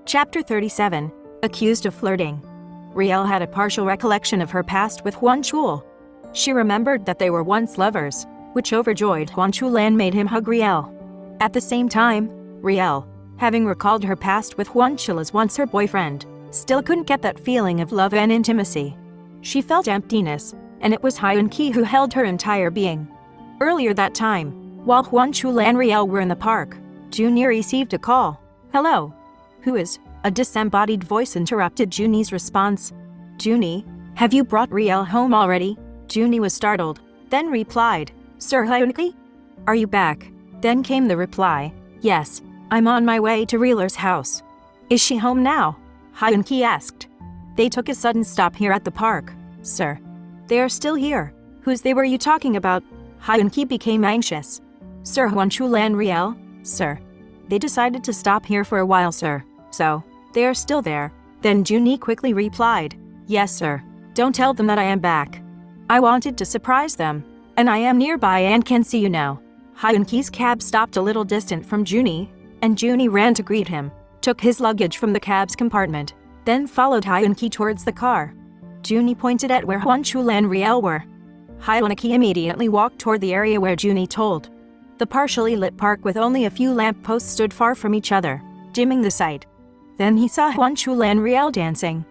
Chapter 37. Accused of flirting. Riel had a partial recollection of her past with Huan Chul. She remembered that they were once lovers, which overjoyed Huan Chul and made him hug Riel. At the same time, Riel, having recalled her past with Huan Chul as once her boyfriend, still couldn't get that feeling of love and intimacy. She felt emptiness, and it was Hyun Ki who held her entire being. Earlier that time, while Huan Chul and Riel were in the park, Junie received a call. "Hello? Who is?" A disembodied voice interrupted Junie's response. "Junie, have you brought Riel home already?" Junie was startled, then replied, "Sir Hyun Ki? Are you back?" Then came the reply, "Yes, I'm on my way to Rieler's house." "Is she home now?" Hyun Ki asked. "They took a sudden stop here at the park, sir." "They are still here. Whose they were you talking about?" Hyun Ki became anxious. "Sir Huan Chul and Riel, sir. They decided to stop here for a while, sir. So, they are still there." Then Junie quickly replied, "Yes, sir. Don't tell them that I am back. I wanted to surprise them, and I am nearby and can see you now." Hyun Ki's cab stopped a little distant from Junie, and Junie ran to greet him, took his luggage from the cab's compartment, then followed Hyun Ki towards the car. Junie pointed at where Huan Chul and Riel were. Hyun Ki immediately walked toward the area where Junie told. The partially lit park with only a few lampposts stood far from each other, dimming the sight. Then he saw Huan Chul and Riel dancing.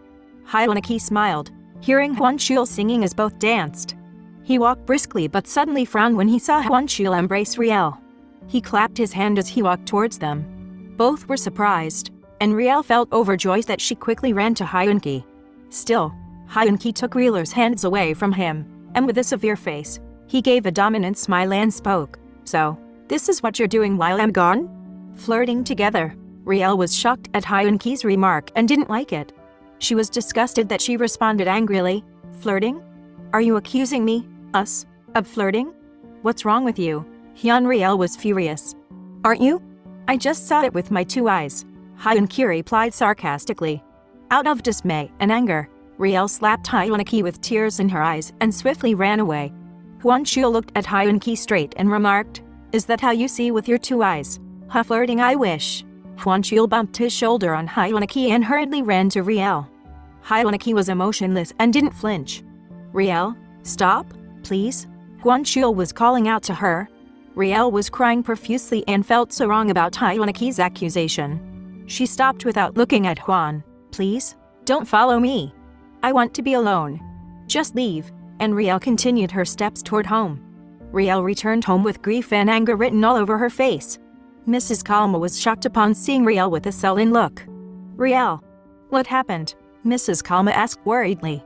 Hyun Ki smiled, hearing Huan Chul singing as both danced. He walked briskly but suddenly frowned when he saw Huan Chul embrace Riel. He clapped his hand as he walked towards them. Both were surprised, and Riel felt overjoyed that she quickly ran to Hyun Ki. Still, Hyun Ki took Rieler's hands away from him, and with a severe face, he gave a dominant smile and spoke. "So, this is what you're doing while I'm gone? Flirting together?" Riel was shocked at Hyun Ki's remark and didn't like it. She was disgusted that she responded angrily. "Flirting? Are you accusing me, us, of flirting? What's wrong with you?" Hyun Riel was furious. "Aren't you? I just saw it with my two eyes," Hyun Ki replied sarcastically. Out of dismay and anger, Riel slapped Hyun Ki with tears in her eyes and swiftly ran away. Huan Chul looked at Hyun Ki straight and remarked, "Is that how you see with your two eyes? Huh, flirting I wish." Huan Chul bumped his shoulder on Hyun Ki and hurriedly ran to Riel. Hyun Ki was emotionless and didn't flinch. "Riel, stop, please." Huan Chul was calling out to her. Riel was crying profusely and felt so wrong about Hyun Ki's accusation. She stopped without looking at Huan. "Please, don't follow me. I want to be alone. Just leave." And Riel continued her steps toward home. Riel returned home with grief and anger written all over her face. Mrs. Kalma was shocked upon seeing Riel with a sullen look. "Riel, what happened?" Mrs. Kalma asked worriedly.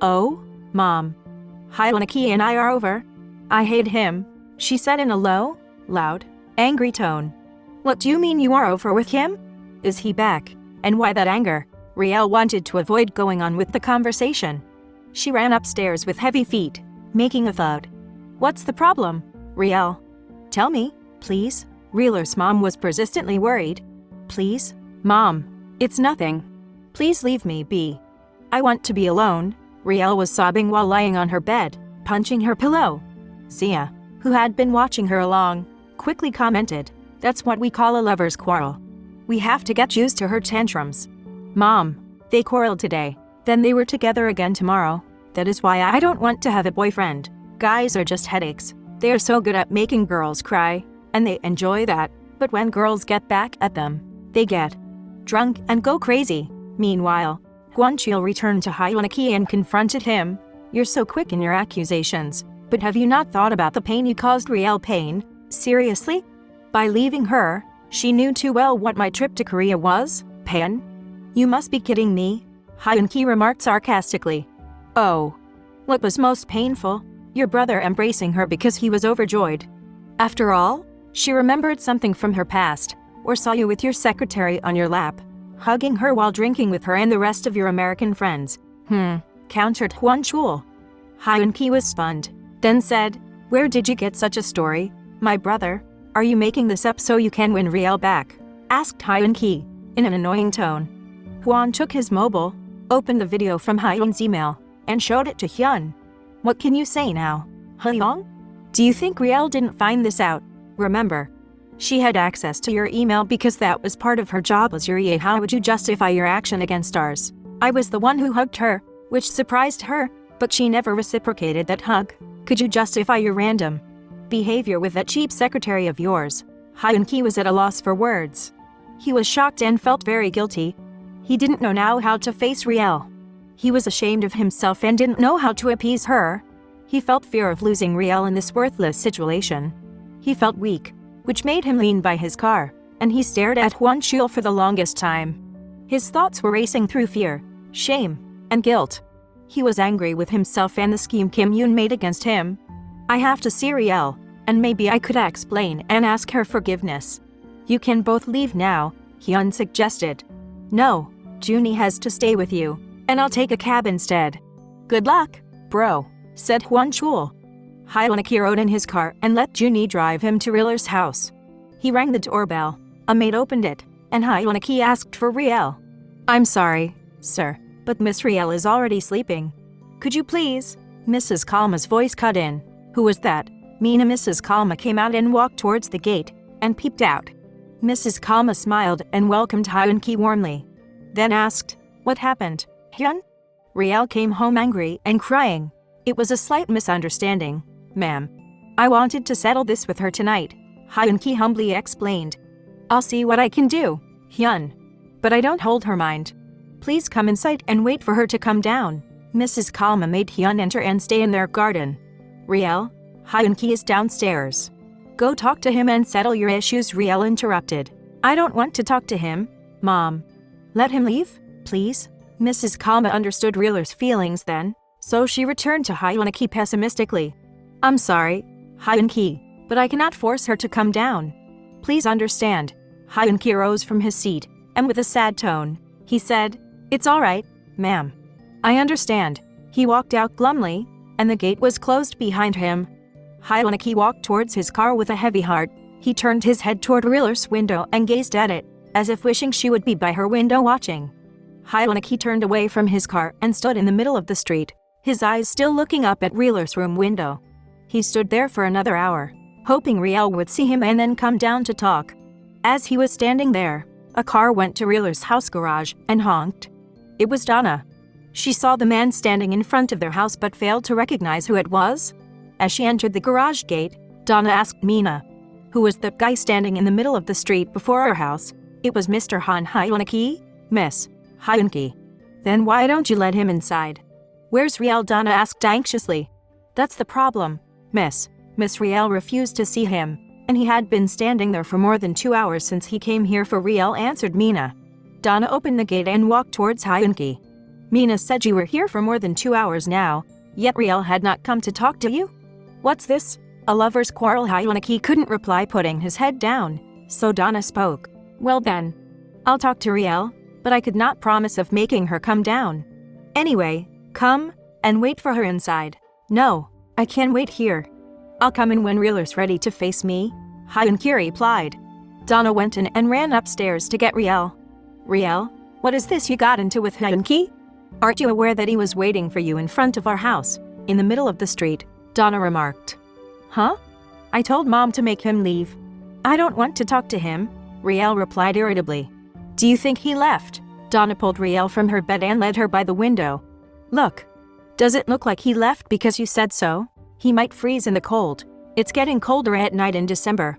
"Oh, Mom. Hyun Ki and I are over. I hate him," she said in a low, loud, angry tone. "What do you mean you are over with him? Is he back? And why that anger?" Riel wanted to avoid going on with the conversation. She ran upstairs with heavy feet, making a thud. "What's the problem, Riel? Tell me, please." Rieler's mom was persistently worried. "Please, Mom, it's nothing. Please leave me be. I want to be alone." Riel was sobbing while lying on her bed, punching her pillow. Zia, who had been watching her along, quickly commented, "That's what we call a lover's quarrel. We have to get used to her tantrums. Mom, they quarreled today. Then they were together again tomorrow. That is why I don't want to have a boyfriend. Guys are just headaches. They are so good at making girls cry, and they enjoy that. But when girls get back at them, they get drunk and go crazy." Meanwhile, Huan Chul returned to Hyun Ki and confronted him. "You're so quick in your accusations, but have you not thought about the pain you caused Riel pain? Seriously? By leaving her, she knew too well what my trip to Korea was, pain? You must be kidding me." Hyun Ki remarked sarcastically. "Oh. What was most painful? Your brother embracing her because he was overjoyed. After all, she remembered something from her past, or saw you with your secretary on your lap, hugging her while drinking with her and the rest of your American friends." Countered Huan Chul. Hyun Ki was stunned, then said, "Where did you get such a story, my brother? Are you making this up so you can win Riel back?" asked Hyun Ki, in an annoying tone. Huan took his mobile, opened the video from Hyun's email, and showed it to Hyun. "What can you say now, Hyun? Do you think Riel didn't find this out? Remember, She had access to your email because that was part of her job as your EA. How would you justify your action against ours? I was the one who hugged her, which surprised her, but she never reciprocated that hug. Could you justify your random behavior with that cheap secretary of yours? Hyun-ki was at a loss for words. He was shocked and felt very guilty. He didn't know now how to face Riel. He was ashamed of himself and didn't know how to appease her. He felt fear of losing Riel in this worthless situation. He felt weak, which made him lean by his car, and he stared at Hwon-chul for the longest time. His thoughts were racing through fear, shame, and guilt. He was angry with himself and the scheme Kim Yoon made against him. I have to see Riel, and maybe I could explain and ask her forgiveness. You can both leave now, Hyun suggested. No, Junie has to stay with you, and I'll take a cab instead. Good luck, bro, said Hwon-chul. Hyun-ki rode in his car and let Junie drive him to Riel's house. He rang the doorbell. A maid opened it, and Hyun-ki asked for Riel. I'm sorry, sir, but Miss Riel is already sleeping. Could you please? Mrs. Kalma's voice cut in. Who was that? Mina. Mrs. Kalma came out and walked towards the gate and peeped out. Mrs. Kalma smiled and welcomed Hyun-ki warmly. Then asked, what happened, Hyun? Riel came home angry and crying. It was a slight misunderstanding, ma'am. I wanted to settle this with her tonight, Hyun-ki humbly explained. I'll see what I can do, Hyun. But I don't hold her mind. Please come inside and wait for her to come down. Mrs. Kalma made Hyun enter and stay in their garden. Riel, Hyun-ki is downstairs. Go talk to him and settle your issues. Riel interrupted. I don't want to talk to him, Mom. Let him leave, please. Mrs. Kalma understood Riel's feelings then, so she returned to Hyun-ki pessimistically. I'm sorry, Hyun-ki, but I cannot force her to come down. Please understand. Hyun-ki rose from his seat, and with a sad tone, he said, It's all right, ma'am. I understand. He walked out glumly, and the gate was closed behind him. Hyun-ki walked towards his car with a heavy heart. He turned his head toward Riel's window and gazed at it, as if wishing she would be by her window watching. Hyun-ki turned away from his car and stood in the middle of the street, his eyes still looking up at Riel's room window. He stood there for another hour, hoping Riel would see him and then come down to talk. As he was standing there, a car went to Riel's house garage and honked. It was Donna. She saw the man standing in front of their house but failed to recognize who it was. As she entered the garage gate, Donna asked Mina, who was the guy standing in the middle of the street before her house? It was Mr. Han. Hyun-ki? Miss Hyun-ki. Then why don't you let him inside? Where's Riel? Donna asked anxiously. That's the problem, Miss. Miss Riel refused to see him, and he had been standing there for more than 2 hours since he came here for Riel, answered Mina. Donna opened the gate and walked towards Hyun-ki. Mina said you were here for more than 2 hours now, yet Riel had not come to talk to you? What's this? A lover's quarrel? Hyun-ki couldn't reply, putting his head down, so Donna spoke. Well then, I'll talk to Riel, but I could not promise of making her come down. Anyway, come and wait for her inside. No, I can't wait here. I'll come in when Riel's ready to face me, Hyun-ki replied. Donna went in and ran upstairs to get Riel. Riel, what is this you got into with Hyun-ki? Aren't you aware that he was waiting for you in front of our house, in the middle of the street? Donna remarked. Huh? I told Mom to make him leave. I don't want to talk to him, Riel replied irritably. Do you think he left? Donna pulled Riel from her bed and led her by the window. Look. Does it look like he left because you said so? He might freeze in the cold. It's getting colder at night in December.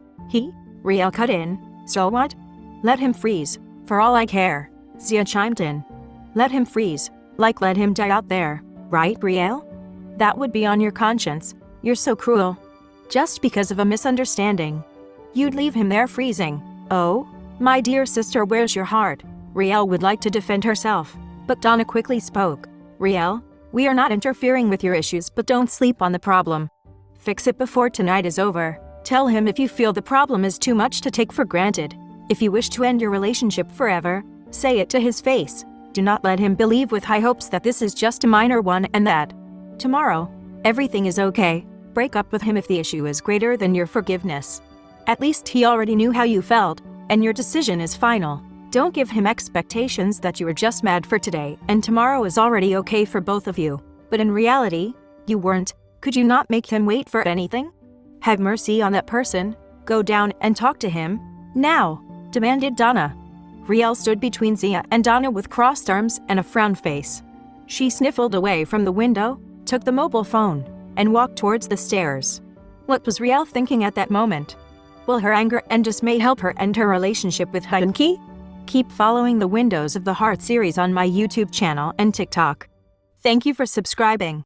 Riel cut in. So what? Let him freeze, for all I care, Zia chimed in. Let him freeze, like let him die out there, right, Riel? That would be on your conscience. You're so cruel. Just because of a misunderstanding. You'd leave him there freezing. Oh? My dear sister, where's your heart? Riel would like to defend herself, but Donna quickly spoke. Riel, we are not interfering with your issues, but don't sleep on the problem. Fix it before tonight is over. Tell him if you feel the problem is too much to take for granted. If you wish to end your relationship forever, say it to his face. Do not let him believe with high hopes that this is just a minor one and that tomorrow, everything is okay. Break up with him if the issue is greater than your forgiveness. At least he already knew how you felt, and your decision is final. Don't give him expectations that you were just mad for today and tomorrow is already okay for both of you. But in reality, you weren't. Could you not make him wait for anything? Have mercy on that person, Go down and talk to him, now, demanded Donna. Riel stood between Zia and Donna with crossed arms and a frown face. She sniffled away from the window, took the mobile phone, and walked towards the stairs. What was Riel thinking at that moment? Will her anger and dismay help her end her relationship with Hyunki? Keep following the Windows of the Heart series on my YouTube channel and TikTok. Thank you for subscribing.